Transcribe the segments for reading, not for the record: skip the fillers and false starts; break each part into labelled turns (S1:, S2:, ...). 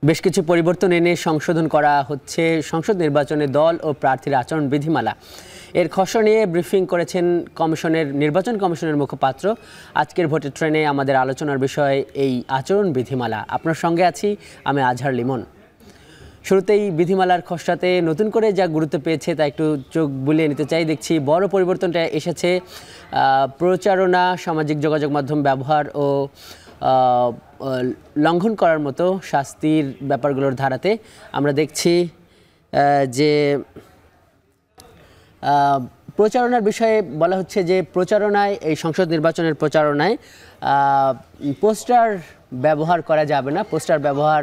S1: বেশ কিছু পরিবর্তন এনে সংশোধন করা হচ্ছে সংসদ নির্বাচনে দল ও প্রার্থীর আচরণ বিধিমালা। এর খসড়া নিয়ে ব্রিফিং করেছেন নির্বাচন কমিশনের মুখপাত্র। আজকের ভোটের ট্রেনে আমাদের আলোচনার বিষয় এই আচরণ বিধিমালা। আপনার সঙ্গে আছি আমি আজহার লিমন। শুরুতেই বিধিমালার খসড়াতে নতুন করে যা গুরুত্ব পেয়েছে তা একটু চোখ বুলিয়ে নিতে চাই। দেখছি বড় পরিবর্তনটা এসেছে প্রচারণা, সামাজিক যোগাযোগ মাধ্যম ব্যবহার ও লঙ্ঘন করার মতো শাস্তির ব্যাপারগুলোর ধারাতে আমরা দেখছি যে প্রচারণার বিষয়ে বলা হচ্ছে যে প্রচারণায়, এই সংসদ নির্বাচনের প্রচারণায় পোস্টার ব্যবহার করা যাবে না। পোস্টার ব্যবহার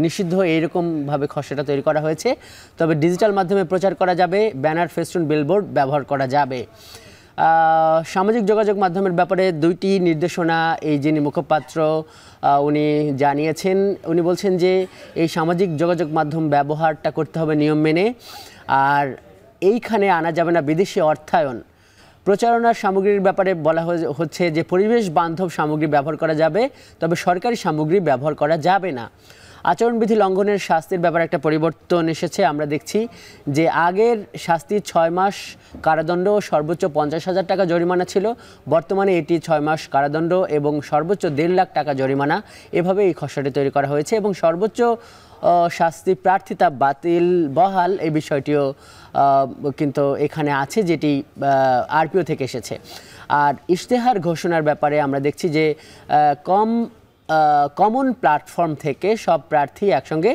S1: নিষিদ্ধ এইরকমভাবে খসড়াটা তৈরি করা হয়েছে। তবে ডিজিটাল মাধ্যমে প্রচার করা যাবে, ব্যানার, ফেস্টুন, বিলবোর্ড ব্যবহার করা যাবে। সামাজিক যোগাযোগ মাধ্যমের ব্যাপারে দুইটি নির্দেশনা এই যিনি মুখপাত্র উনি জানিয়েছেন। উনি বলছেন যে এই সামাজিক যোগাযোগ মাধ্যম ব্যবহারটা করতে হবে নিয়ম মেনে, আর এইখানে আনা যাবে না বিদেশি অর্থায়ন। প্রচারণার সামগ্রীর ব্যাপারে বলা হচ্ছে যে পরিবেশ বান্ধব সামগ্রী ব্যবহার করা যাবে, তবে সরকারি সামগ্রী ব্যবহার করা যাবে না। আচরণবিধি লঙ্ঘনের শাস্তির ব্যাপারে একটা পরিবর্তন এসেছে। আমরা দেখছি যে আগের শাস্তি 6 মাস কারাদণ্ড ও সর্বোচ্চ 50,000 টাকা জরিমানা ছিল। বর্তমানে এটি 6 মাস কারাদণ্ড এবং সর্বোচ্চ 1.5 লাখ টাকা জরিমানা। এভাবে এই খসড়াটি তৈরি করা হয়েছে এবং সর্বোচ্চ শাস্তি প্রার্থিতা বাতিল বহাল এই বিষয়টিও কিন্তু এখানে আছে, যেটি আরপিও থেকে এসেছে। আর ইশতেহার ঘোষণার ব্যাপারে আমরা দেখছি যে কমন প্ল্যাটফর্ম থেকে সব প্রার্থী একসঙ্গে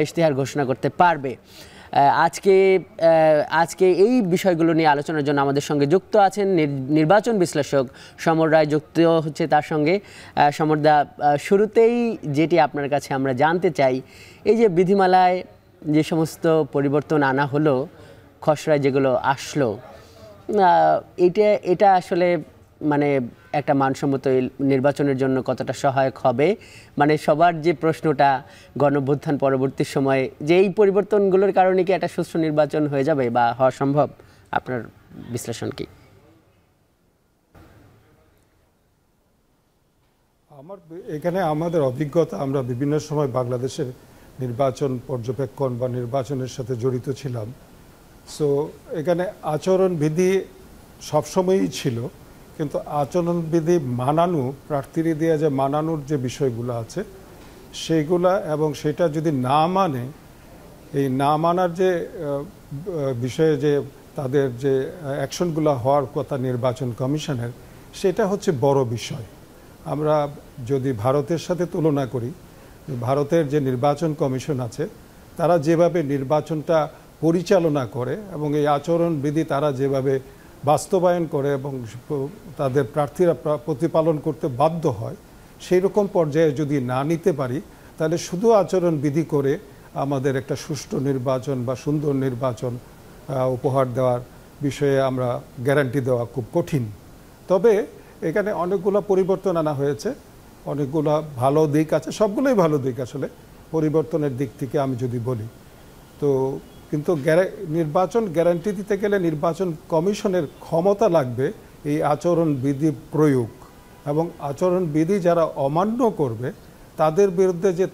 S1: ইশতেহার ঘোষণা করতে পারবে। আজকে এই বিষয়গুলো নিয়ে আলোচনার জন্য আমাদের সঙ্গে যুক্ত আছেন নির্বাচন বিশ্লেষক সমর রায়, যুক্ত হচ্ছে তার সঙ্গে। সমরদা, শুরুতেই যেটি আপনার কাছে আমরা জানতে চাই, এই যে বিধিমালায় যে সমস্ত পরিবর্তন আনা হলো, খসড়ায় যেগুলো আসলো, এটা আসলে মানে একটা মানসম্মত নির্বাচনের জন্য কতটা সহায়ক হবে? মানে সবার যে প্রশ্নটা গণঅভ্যুত্থান পরবর্তী সময়ে, যে এই পরিবর্তনগুলোর কারণে কি একটা সুষ্ঠু নির্বাচন হয়ে যাবে বা হওয়া সম্ভব? আপনার বিশ্লেষণ কি?
S2: এখানে আমাদের অভিজ্ঞতা, আমরা বিভিন্ন সময় বাংলাদেশের নির্বাচন পর্যবেক্ষণ বা নির্বাচনের সাথে জড়িত ছিলাম। সো এখানে আচরণবিধি সবসময়ই ছিল, কিন্তু আচরণবিধি মানানো, প্রার্থীর দিয়ে যে মানানোর যে বিষয়গুলো আছে সেইগুলা, এবং সেটা যদি না মানে, এই না মানার যে বিষয়ে যে তাদের যে অ্যাকশনগুলো হওয়ার কথা নির্বাচন কমিশনের, সেটা হচ্ছে বড় বিষয়। আমরা যদি ভারতের সাথে তুলনা করি, ভারতের যে নির্বাচন কমিশন আছে তারা যেভাবে নির্বাচনটা পরিচালনা করে এবং এই আচরণবিধি তারা যেভাবে বাস্তবায়ন করে এবং তাদের প্রার্থীরা প্রতিপালন করতে বাধ্য হয়, সেই রকম পর্যায়ে যদি না নিতে পারি, তাহলে শুধু আচরণবিধি করে আমাদের একটা সুষ্ঠু নির্বাচন বা সুন্দর নির্বাচন উপহার দেওয়ার বিষয়ে আমরা গ্যারান্টি দেওয়া খুব কঠিন। তবে এখানে অনেকগুলো পরিবর্তন আনা হয়েছে, অনেকগুলো ভালো দিক আছে, সবগুলোই ভালো দিক আসলে পরিবর্তনের দিক থেকে আমি যদি বলি। তো কিন্তু নির্বাচন গ্যারান্টি দিতে গেলে নির্বাচন কমিশনের ক্ষমতা লাগবে এই আচরণবিধি প্রয়োগ, এবং আচরণবিধি যারা অমান্য করবে তাদের বিরুদ্ধে যে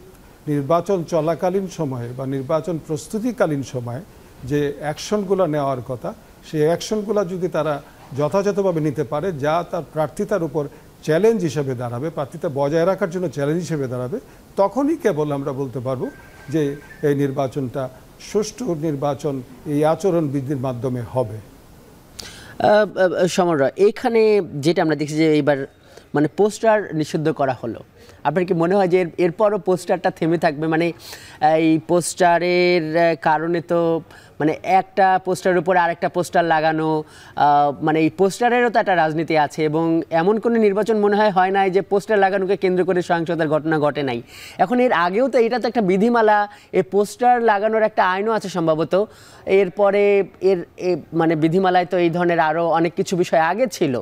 S2: নির্বাচন চলাকালীন সময়ে বা নির্বাচন প্রস্তুতিকালীন সময়ে যে অ্যাকশনগুলো নেওয়ার কথা, সেই অ্যাকশনগুলো যদি তারা যথাযথভাবে নিতে পারে, যা তার প্রার্থিতার উপর চ্যালেঞ্জ হিসেবে দাঁড়াবে, প্রার্থিতা বজায় রাখার জন্য চ্যালেঞ্জ হিসেবে দাঁড়াবে, তখনই কেবল আমরা বলতে পারবো যে এই নির্বাচনটা সুষ্ঠু নির্বাচন এই আচরণবিধির মাধ্যমে হবে।
S1: সমরা, এখানে যেটা আমরা দেখছি যে এইবার মানে পোস্টার নিষিদ্ধ করা হলো, আপনার কি মনে হয় যে এরপরও পোস্টারটা থেমে থাকবে? মানে এই পোস্টারের কারণে তো মানে একটা পোস্টারের উপর আরেকটা পোস্টার লাগানো, মানে এই পোস্টারেরও তো একটা রাজনীতি আছে, এবং এমন কোনো নির্বাচন মনে হয় নাই যে পোস্টার লাগানোকে কেন্দ্র করে সহিংসতার ঘটনা ঘটে নাই। এখন এর আগেও তো এটা তো একটা বিধিমালা, এই পোস্টার লাগানোর একটা আইনও আছে সম্ভবত। এরপরে মানে বিধিমালায় তো এই ধরনের আরও অনেক কিছু বিষয় আগে ছিল।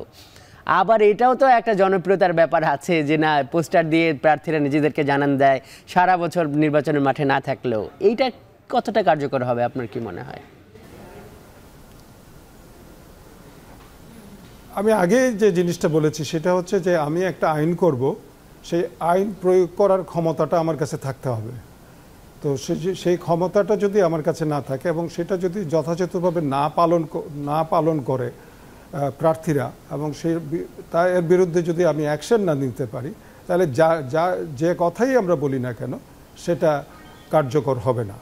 S1: আবার এটাও তো একটা জনপ্রিয়তার ব্যাপার আছে যে না, পোস্টার দিয়ে প্রার্থীরা নিজেদেরকে জানান দেয় সারা বছর নির্বাচনের মাঠে না থাকলেও। এইটা কতটা কার্যকর হবে আপনার কি মনে হয়?
S2: আমি আগে যে জিনিসটা বলেছি সেটা হচ্ছে যে আমি একটা আইন করব সেই আইন প্রয়োগ করার ক্ষমতাটা আমার কাছে থাকতে হবে। তো সেই ক্ষমতাটা যদি আমার কাছে না থাকে এবং সেটা যদি যথাযথভাবে না পালন করে প্রার্থীরা, এবং এর বিরুদ্ধে যদি আমি অ্যাকশন না নিতে পারি, তাহলে যে কথাই আমরা বলি না কেন সেটা কার্যকর হবে না।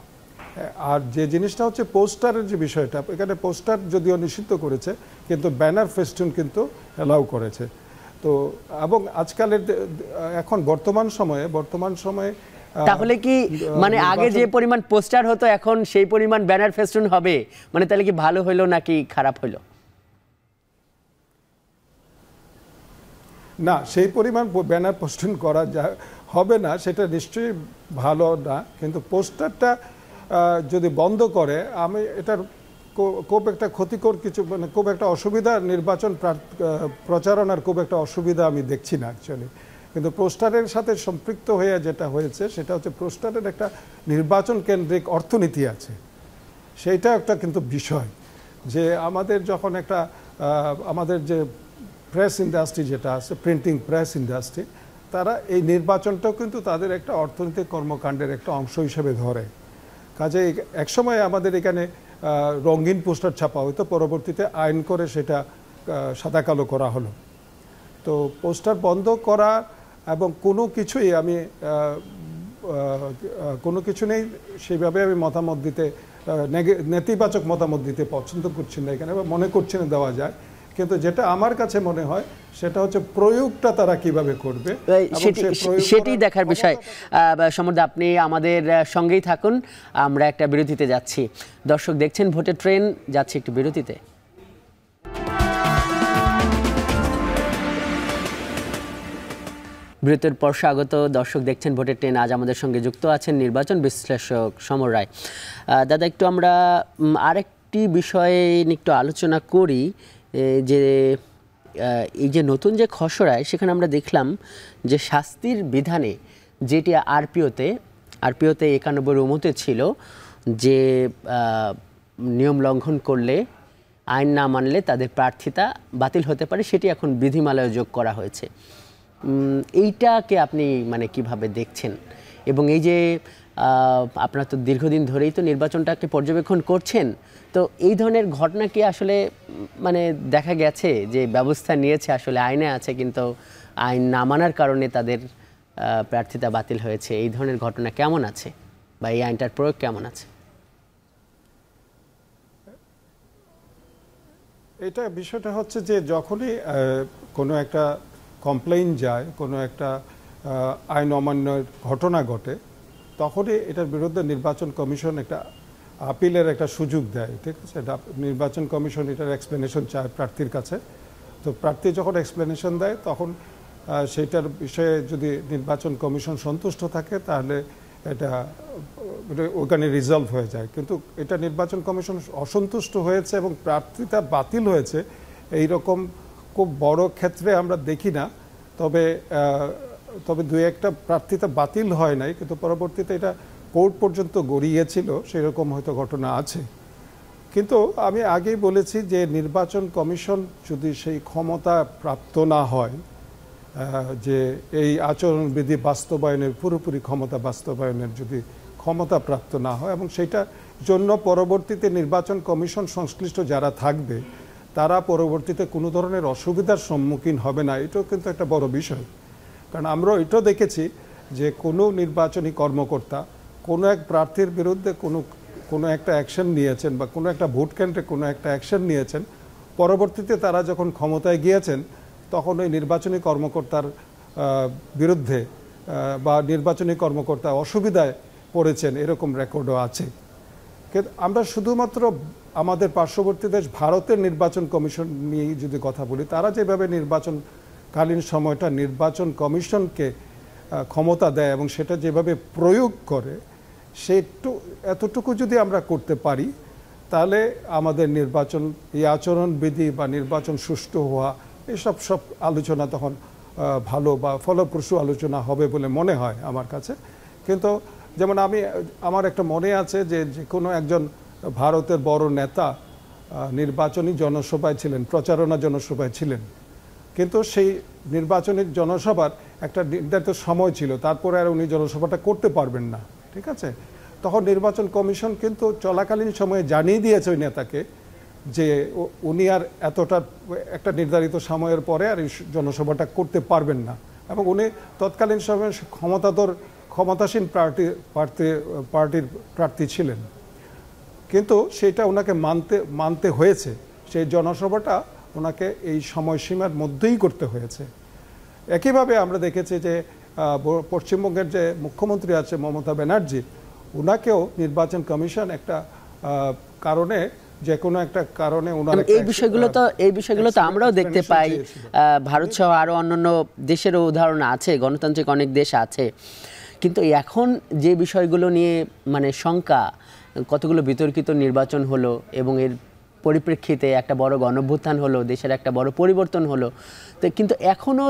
S2: আর যে জিনিসটা হচ্ছে পোস্টারের যে বিষয়টা, এখানে পোস্টার যদিও নিষিদ্ধ করেছে কিন্তু ব্যানার ফেস্টুন কিন্তু অ্যালাউ করেছে। তো এবং আজকালের এখন বর্তমান সময়ে
S1: তাহলে কি মানে আগে যে পরিমাণ পোস্টার হতো এখন সেই পরিমাণ ব্যানার ফেস্টুন হবে, মানে তাহলে কি ভালো হলো নাকি খারাপ হলো?
S2: না, সেই পরিমাণ ব্যানার পোস্টিং করা হবে না, সেটা নিশ্চয়ই ভালো না। কিন্তু পোস্টারটা যদি বন্ধ করে, আমি এটার খুব একটা ক্ষতিকর কিছু, মানে খুব একটা অসুবিধা, নির্বাচন প্রচারণার খুব একটা অসুবিধা আমি দেখছি না অ্যাকচুয়ালি। কিন্তু পোস্টারের সাথে সম্পৃক্ত হয়ে যেটা হয়েছে সেটা হচ্ছে পোস্টারের একটা নির্বাচন কেন্দ্রিক অর্থনীতি আছে, সেইটা একটা কিন্তু বিষয়। যে আমাদের যখন একটা আমাদের যে প্রেস ইন্ডাস্ট্রি যেটা আছে, প্রিন্টিং প্রেস ইন্ডাস্ট্রি, তারা এই নির্বাচনটাও কিন্তু তাদের একটা অর্থনৈতিক কর্মকাণ্ডের একটা অংশ হিসেবে ধরে। কাজে একসময় আমাদের এখানে রঙিন পোস্টার ছাপা হতো, পরবর্তীতে আইন করে সেটা সাদা কালো করা হলো। তো পোস্টার বন্ধ করা এবং কোনো কিছুই আমি কোনো কিছু নেই সেইভাবে আমি মতামত দিতে, নেতিবাচক মতামত দিতে পছন্দ করছি না এখানে, বা মনে করছি না দেওয়া যায়। কিন্তু যেটা আমার কাছে মনে হয় সেটা হচ্ছে প্রয়োগটা তারা কিভাবে করবে,
S1: সেটি দেখার বিষয়। সমর্থ, আপনি আমাদের সঙ্গেই থাকুন, আমরা একটা বিরতিতে যাচ্ছি। দর্শক দেখছেন ভোটের ট্রেন, যাচ্ছে একটু বিরতিতে। বিরতির পর স্বাগত। দর্শক দেখছেন ভোটের ট্রেন। আজ আমাদের সঙ্গে যুক্ত আছেন নির্বাচন বিশ্লেষক সমর রায়। দাদা, একটু আমরা আরেকটি বিষয়ে একটু আলোচনা করি। যে এই যে নতুন যে খসড়ায়, সেখানে আমরা দেখলাম যে শাস্তির বিধানে, যেটি আরপিওতে 91 অনুমতি ছিল যে নিয়ম লঙ্ঘন করলে, আইন না মানলে তাদের প্রার্থিতা বাতিল হতে পারে, সেটি এখন বিধিমালায় যোগ করা হয়েছে। এইটাকে আপনি মানে কিভাবে দেখছেন? এবং এই যে আপনারা তো দীর্ঘদিন ধরেই তো নির্বাচনটাকে পর্যবেক্ষণ করছেন, তো এই ধরনের ঘটনা কি আসলে মানে দেখা গেছে যে ব্যবস্থা নিয়েছে, আসলে আইনে আছে কিন্তু আইন না মানার কারণে তাদের প্রার্থিতা বাতিল হয়েছে, এই ধরনের ঘটনা কেমন আছে বা এই আইনটার প্রয়োগ কেমন আছে?
S2: এটা বিষয়টা হচ্ছে যে যখনই কোনো একটা কমপ্লেইন যায়, কোনো একটা আইন অমান্যের ঘটনা ঘটে, তখনই এটার বিরুদ্ধে নির্বাচন কমিশন একটা আপিলের একটা সুযোগ দেয়। ঠিক আছে, এটা নির্বাচন কমিশন এটার এক্সপ্লেনেশন চায় প্রার্থীর কাছে। তো প্রার্থী যখন এক্সপ্লেনেশন দেয়, তখন সেইটার বিষয়ে যদি নির্বাচন কমিশন সন্তুষ্ট থাকে, তাহলে এটা ওখানে রিজলভ হয়ে যায়। কিন্তু এটা নির্বাচন কমিশন অসন্তুষ্ট হয়েছে এবং প্রার্থিতা বাতিল হয়েছে, এইরকম খুব বড় ক্ষেত্রে আমরা দেখি না। তবে দুই একটা প্রার্থিতা বাতিল হয় নাই, কিন্তু পরবর্তীতে এটা কোর্ট পর্যন্ত গড়িয়েছিল, সেরকম হয়তো ঘটনা আছে। কিন্তু আমি আগেই বলেছি যে নির্বাচন কমিশন যদি সেই ক্ষমতা প্রাপ্ত না হয়, যে এই আচরণবিধি বাস্তবায়নের, পুরোপুরি ক্ষমতা বাস্তবায়নের যদি ক্ষমতা প্রাপ্ত না হয়, এবং সেইটার জন্য পরবর্তীতে নির্বাচন কমিশন সংশ্লিষ্ট যারা থাকবে তারা পরবর্তীতে কোনো ধরনের অসুবিধার সম্মুখীন হবে না, এটাও কিন্তু একটা বড় বিষয়। কারণ আমরা এটাও দেখেছি যে কোনো নির্বাচনী কর্মকর্তা কোনো এক প্রার্থীর বিরুদ্ধে কোনো একটা অ্যাকশন নিয়েছেন, বা কোনো একটা ভোট কেন্দ্রে কোনো একটা অ্যাকশন নিয়েছেন, পরবর্তীতে তারা যখন ক্ষমতায় গিয়েছেন তখন ওই নির্বাচনী কর্মকর্তার বিরুদ্ধে বা নির্বাচনী কর্মকর্তা অসুবিধায় পড়েছেন, এরকম রেকর্ডও আছে। কিন্তু আমরা শুধুমাত্র আমাদের পার্শ্ববর্তী দেশ ভারতের নির্বাচন কমিশন নিয়ে যদি কথা বলি, তারা যেভাবে নির্বাচনকালীন সময়টা নির্বাচন কমিশনকে ক্ষমতা দেয় এবং সেটা যেভাবে প্রয়োগ করে, এতটুকু যদি আমরা করতে পারি, তাহলে আমাদের নির্বাচন, এই আচরণবিধি বা নির্বাচন সুষ্ঠু হওয়া, সব আলোচনা তখন ভালো বা ফলপ্রসূ আলোচনা হবে বলে মনে হয় আমার কাছে। কিন্তু যেমন আমার একটা মনে আছে যে কোনো একজন ভারতের বড় নেতা নির্বাচনী জনসভায় ছিলেন, প্রচারণা জনসভায় ছিলেন, কিন্তু সেই নির্বাচনী জনসভার একটা নির্ধারিত সময় ছিল, তারপরে আর উনি জনসভাটা করতে পারবেন না, ঠিক আছে। তখন নির্বাচন কমিশন কিন্তু চলাকালীন সময়ে জানিয়ে দিয়েছে ওই নেতাকে যে উনি আর এতটা একটা নির্ধারিত সময়ের পরে আর এই জনসভাটা করতে পারবেন না, এবং উনি তৎকালীন সময়ে ক্ষমতাসীন পার্টির প্রার্থী ছিলেন, কিন্তু সেটা ওনাকে মানতে হয়েছে। সেই জনসভাটা ওনাকে এই সময়সীমার মধ্যেই করতে হয়েছে। একইভাবে আমরা দেখেছি যে পশ্চিমবঙ্গের যে মুখ্যমন্ত্রী আছে মমতা ব্যানার্জি, ওনাকেও নির্বাচন কমিশন একটা কারণে, যে কোনো একটা কারণে ওনার
S1: এই বিষয়গুলো তো আমরাও দেখতে পাই। ভারত সহ আরো অন্যান্য দেশেরও উদাহরণ আছে, গণতান্ত্রিক অনেক দেশ আছে। কিন্তু এখন যে বিষয়গুলো নিয়ে মানে শঙ্কা, কতগুলো বিতর্কিত নির্বাচন হলো এবং এর পরিপ্রেক্ষিতে একটা বড় গণঅভ্যুত্থান হলো, দেশের একটা বড় পরিবর্তন হলো, তো কিন্তু এখনও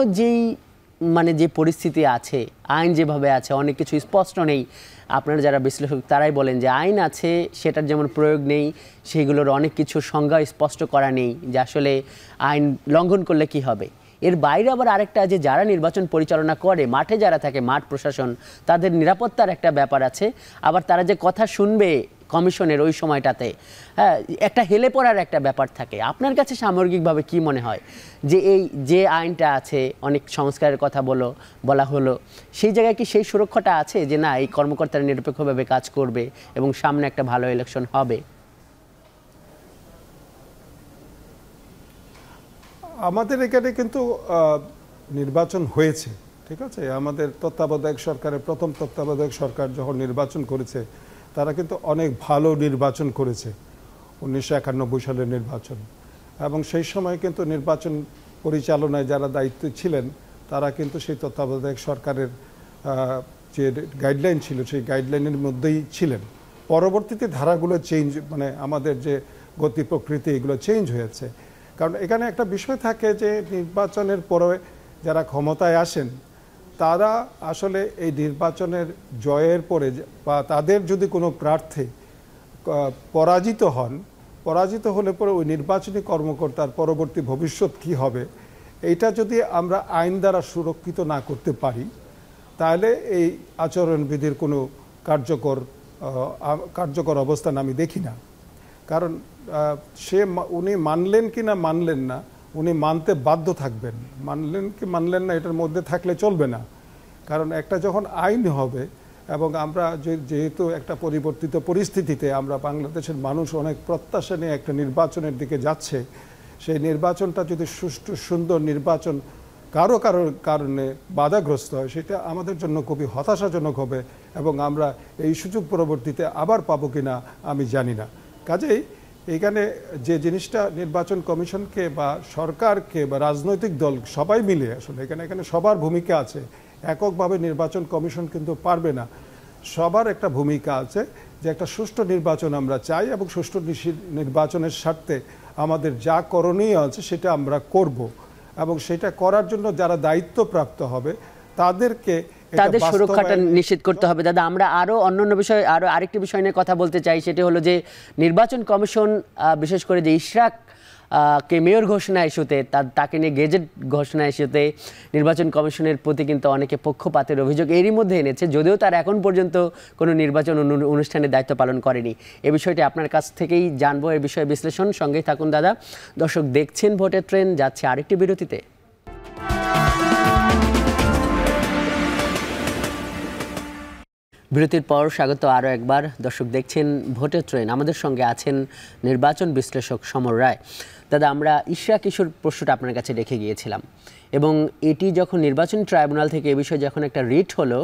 S1: যে পরিস্থিতি আছে, আইন যেভাবে আছে, অনেক কিছু স্পষ্ট নেই। আপনারা যারা বিশ্লেষক তারাই বলেন যে আইন আছে, সেটার যেমন প্রয়োগ নেই, সেইগুলোর অনেক কিছু সংজ্ঞা স্পষ্ট করা নেই যে আসলে আইন লঙ্ঘন করলে কি হবে। এর বাইরে আবার আরেকটা, যে যারা নির্বাচন পরিচালনা করে, মাঠে যারা থাকে, মাঠ প্রশাসন, তাদের নিরাপত্তার একটা ব্যাপার আছে। আবার তারা যে কথা শুনবে কমিশনের ওই সময়টাতে, হ্যাঁ, একটা হেলে পড়ার একটা ব্যাপার থাকে। আপনার কাছে সামগ্রিকভাবে কি মনে হয় যে আইনটা আছে, অনেক সংস্কারের কথা বলা হলো, সেই জায়গায় কি সেই সুরক্ষাটা আছে যে না, এই কর্মকর্তারা নিরপেক্ষভাবে কাজ করবে এবং সামনে একটা ভালো ইলেকশন হবে?
S2: আমাদের এখানে কিন্তু নির্বাচন হয়েছে, ঠিক আছে। আমাদের তত্ত্বাবধায়ক সরকারের প্রথম তত্ত্বাবধায়ক সরকার যখন নির্বাচন করেছে, তারা কিন্তু অনেক ভালো নির্বাচন করেছে, 1991 সালের নির্বাচন। এবং সেই সময় কিন্তু নির্বাচন পরিচালনায় যারা দায়িত্ব ছিলেন, তারা কিন্তু সেই তত্ত্বাবধায়ক সরকারের যে গাইডলাইন ছিল, সেই গাইডলাইনের মধ্যেই ছিলেন। পরবর্তীতে ধারাগুলো চেঞ্জ, মানে আমাদের যে গতি প্রকৃতি, এগুলো চেঞ্জ হয়েছে। কারণ এখানে একটা বিষয় থাকে যে নির্বাচনের পরে যারা ক্ষমতায় আসেন, তারা আসলে এই নির্বাচনের জয়ের পরে বা তাদের যদি কোনো প্রার্থী পরাজিত হলে পরে ওই নির্বাচনী কর্মকর্তার পরবর্তী ভবিষ্যৎ কি হবে, এইটা যদি আমরা আইন দ্বারা সুরক্ষিত না করতে পারি, তাহলে এই আচরণবিধির কোনো কার্যকর অবস্থান আমি দেখি না। কারণ উনি মানলেন কি না মানলেন না, উনি মানতে বাধ্য থাকবেন। মানলেন কি মানলেন না এটার মধ্যে থাকলে চলবে না। কারণ একটা যখন আইন হবে, এবং আমরা যেহেতু একটা পরিবর্তিত পরিস্থিতিতে আমরা বাংলাদেশের মানুষ অনেক প্রত্যাশা নিয়ে একটা নির্বাচনের দিকে যাচ্ছে, সেই নির্বাচনটা যদি সুষ্ঠু সুন্দর নির্বাচন কারো কারণে বাধাগ্রস্ত হয়, সেটা আমাদের জন্য খুবই হতাশাজনক হবে, এবং আমরা এই সুযোগ পরবর্তীতে আবার পাবো কিনা আমি জানি না। কাজেই এখানে যে জিনিসটা নির্বাচন কমিশনকে বা সরকারকে বা রাজনৈতিক দল সবাই মিলে, আসলে এখানে সবার ভূমিকা আছে। এককভাবে নির্বাচন কমিশন কিন্তু পারবে না। সবার একটা ভূমিকা আছে যে একটা সুষ্ঠু নির্বাচন আমরা চাই, এবং সুষ্ঠু নির্বাচনের স্বার্থে আমাদের যা করণীয় আছে সেটা আমরা করব, এবং সেটা করার জন্য যারা দায়িত্বপ্রাপ্ত হবে তাদের
S1: সুরক্ষাটা নিশ্চিত করতে হবে। দাদা, আমরা আরো অন্যান্য বিষয়, আরেকটি বিষয় নিয়ে কথা বলতে চাই। সেটি হলো যে নির্বাচন কমিশন, বিশেষ করে যে ইশরাক কে মেয়র ঘোষণা ইস্যুতে, তাকে নিয়ে গেজেট ঘোষণা ইস্যুতে নির্বাচন কমিশনের প্রতি কিন্তু অনেকে পক্ষপাতের অভিযোগ এরই মধ্যে এনেছে, যদিও তার এখন পর্যন্ত কোনো নির্বাচন অনুষ্ঠানের দায়িত্ব পালন করেনি। এই বিষয়টি আপনার কাছ থেকেই জানবো, এই বিষয়ে বিশ্লেষণ। সঙ্গেই থাকুন দাদা। দর্শক দেখছেন ভোটের ট্রেন, যাচ্ছে আরেকটি বিরতিতে। বিরতির পর স্বাগত আরও একবার। দর্শক দেখছেন ভোটের ট্রেন, আমাদের সঙ্গে আছেন নির্বাচন বিশ্লেষক সমর রায়। দাদা, আমরা ইশরাক ইস্যুর প্রশ্নটা আপনার কাছে রেখে গিয়েছিলাম, এবং এটি যখন নির্বাচন ট্রাইব্যুনাল থেকে এ বিষয়ে যখন একটা রিট হলো,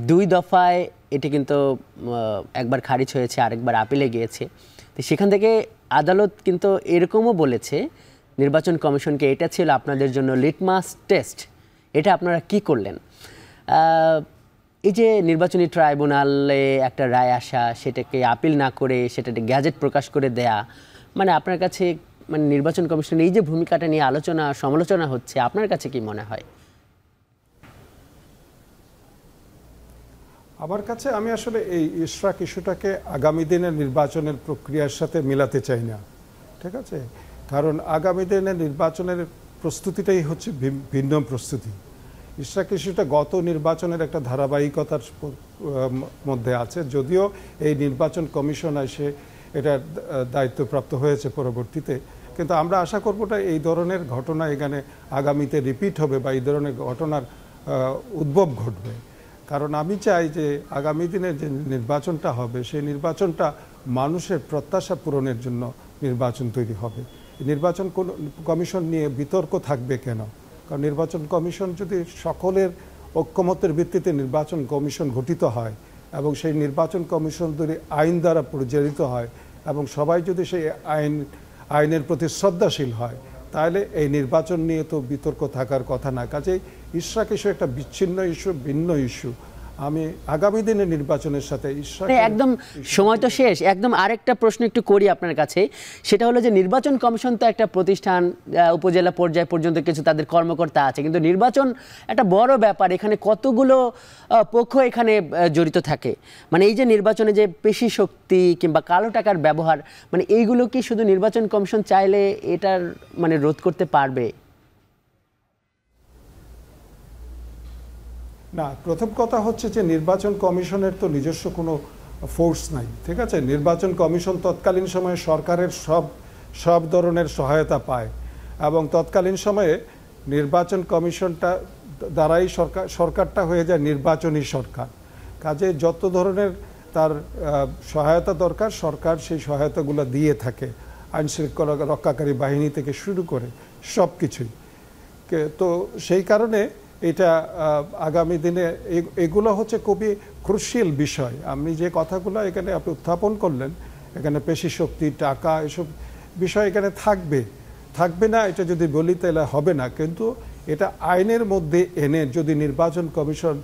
S1: 2 দফায় এটি কিন্তু একবার খারিজ হয়েছে, আরেকবার আপিলে গিয়েছে। তো সেখান থেকে আদালত কিন্তু এরকমও বলেছে নির্বাচন কমিশনকে, এটা ছিল আপনাদের জন্য লিটমাস টেস্ট, এটা আপনারা কি করলেন? এই যে নির্বাচনী ট্রাইব্যুনালে একটা রায় আসা, সেটাকে আপিল না করে সেটাকে গ্যাজেট প্রকাশ করে দেয়া, মানে আপনার কাছে, মানে নির্বাচন কমিশনের এই যে ভূমিকাটা নিয়ে সমালোচনা হচ্ছে, আপনার কাছে কি মনে হয়?
S2: আমার কাছে, আমি আসলে এই ইশরাক ইস্যুটাকে আগামী দিনের নির্বাচনের প্রক্রিয়ার সাথে মিলাতে চাই না, ঠিক আছে। কারণ আগামী দিনের নির্বাচনের প্রস্তুতিটাই হচ্ছে ভিন্ন প্রস্তুতি। ইশরাক ইস্যুটা গত নির্বাচনের একটা ধারাবাহিকতার মধ্যে আছে, যদিও এই নির্বাচন কমিশন এসে এটার দায়িত্বপ্রাপ্ত হয়েছে পরবর্তীতে, কিন্তু আমরা আশা করবোটা এই ধরনের ঘটনা এখানে আগামীতে রিপিট হবে বা এই ধরনের ঘটনার উদ্ভব ঘটবে। কারণ আমি চাই যে আগামী দিনে যে নির্বাচনটা হবে সেই নির্বাচনটা মানুষের প্রত্যাশা পূরণের জন্য নির্বাচন তৈরি হবে। নির্বাচন কমিশন নিয়ে বিতর্ক থাকবে কেন? কারণ নির্বাচন কমিশন যদি সকলের ঐক্যমতের ভিত্তিতে নির্বাচন কমিশন গঠিত হয় এবং সেই নির্বাচন কমিশন যদি আইন দ্বারা পরিচালিত হয় এবং সবাই যদি সেই আইনের প্রতি শ্রদ্ধাশীল হয়, তাহলে এই নির্বাচন নিয়ে তো বিতর্ক থাকার কথা না। কাজেই ইশরাক ইস্যু একটা বিচ্ছিন্ন ইস্যু, ভিন্ন ইস্যু। আমি আগামী দিনে নির্বাচনের সাথে
S1: একদম সময় তো শেষ, একদম আরেকটা প্রশ্ন একটু করি আপনার কাছে, সেটা হলো যে নির্বাচন কমিশন তো একটা প্রতিষ্ঠান, উপজেলা পর্যায় পর্যন্ত কিছু তাদের কর্মকর্তা আছে, কিন্তু নির্বাচন একটা বড় ব্যাপার, এখানে কতগুলো পক্ষ এখানে জড়িত থাকে। মানে এই যে নির্বাচনে যে পেশি শক্তি কিংবা কালো টাকার ব্যবহার, মানে এইগুলো কি শুধু নির্বাচন কমিশন চাইলে এটার মানে রোধ করতে পারবে?
S2: না, প্রথম কথা হচ্ছে যে নির্বাচন কমিশনের তো নিজস্ব কোনো ফোর্স নাই, ঠিক আছে? নির্বাচন কমিশন তৎকালীন সময়ে সরকারের সব ধরনের সহায়তা পায় এবং তৎকালীন সময়ে নির্বাচন কমিশনটা দ্বারাই সরকারটা হয়ে যায় নির্বাচনী সরকার। কাজে যত ধরনের তার সহায়তা দরকার সরকার সেই সহায়তাগুলো দিয়ে থাকে, আইন শৃঙ্খলা রক্ষাকারী বাহিনী থেকে শুরু করে সব কিছুই। তো সেই কারণে এটা আগামী দিনে এগুলো হচ্ছে খুবই ক্রুশিয়াল বিষয়। আমি যে কথাগুলো এখানে আপনি উত্থাপন করলেন, এখানে পেশি শক্তি, টাকা, এসব বিষয় এখানে থাকবে না এটা যদি বলি তাহলে হবে না। কিন্তু এটা আইনের মধ্যে এনে যদি নির্বাচন কমিশন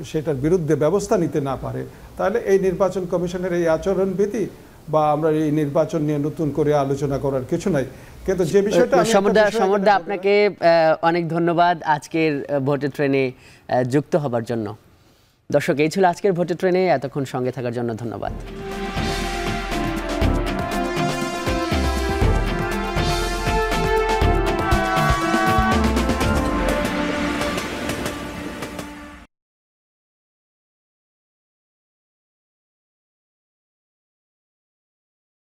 S2: সেটার বিরুদ্ধে ব্যবস্থা নিতে না পারে, তাহলে এই নির্বাচন কমিশনের এই আচরণবিধি বা আমরা এই নির্বাচন নিয়ে নতুন করে আলোচনা করার কিছু নাই। কিন্তু যে বিষয়টা
S1: সমরদা, আপনাকে অনেক ধন্যবাদ আজকের ভোটের ট্রেনে যুক্ত হবার জন্য। দর্শক, এই ছিল আজকের ভোটের ট্রেনে, এতক্ষণ সঙ্গে থাকার জন্য ধন্যবাদ।